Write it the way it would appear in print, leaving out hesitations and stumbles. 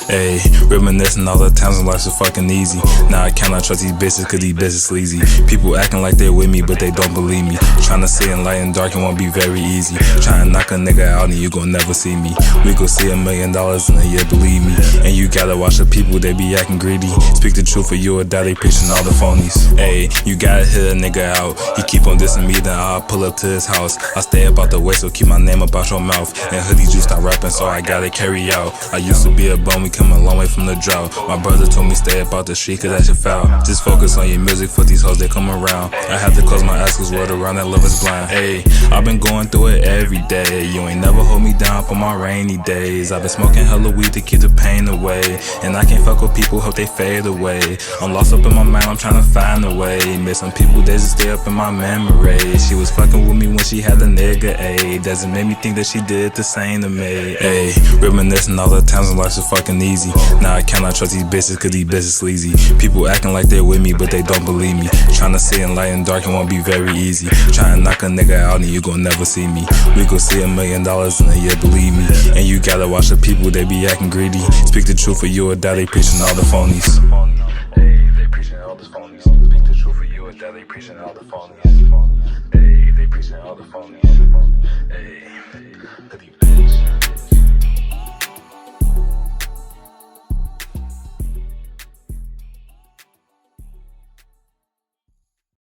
Ayy, reminiscing all the times when life was fucking easy. Now I cannot trust these bitches cause these bitches sleazy. People acting like they're with me but they don't believe me. Tryna see in light and dark, it won't be very easy. Tryna knock a nigga out and you gon' never see me. We gon' see $1 million in a year, believe me. And you gotta watch the people, they be acting greedy. Speak the truth or you or die, they preaching all the phonies. Ayy, you gotta hit a nigga out. He keep on dissing me, then I'll pull up to his house. I stay up out the way, so keep my name up out your mouth. And hoodie juice stop rapping, so I gotta carry out. I used to be a bum, we come a long way from the drought. My brother told me stay up out the street cause that's your foul. Just focus on your music for these hoes, they come around. I had to close my eyes cause word around that love is blind. Ayy, I've been going through it every day. You ain't never hold me down for my rainy days. I've been smoking hella weed to keep the pain away. And I can't fuck with people, hope they fade away. I'm lost up in my mind, I'm tryna find a way. Miss some people, they just stay up in my memory. She was fucking with me when she had a nigga, ayy. Doesn't make me think that she did the same to me, ayy. Reminiscing all the times when life was fucking easy. Now I cannot trust these bitches cause these bitches sleazy. People acting like they're with me but they don't believe me. Tryna see in light and dark, it won't be very easy. Tryna knock a nigga out and you gon' never see me. We gon' see $1 million in a year, believe me. And you gotta watch the people, they be acting greedy. Speak the truth or you or die, they preaching all the phonies. Ayy, they preaching all the phonies. Speak the truth or you or die, they preaching all the phonies. Ayy, they preaching all the phonies. Ayy.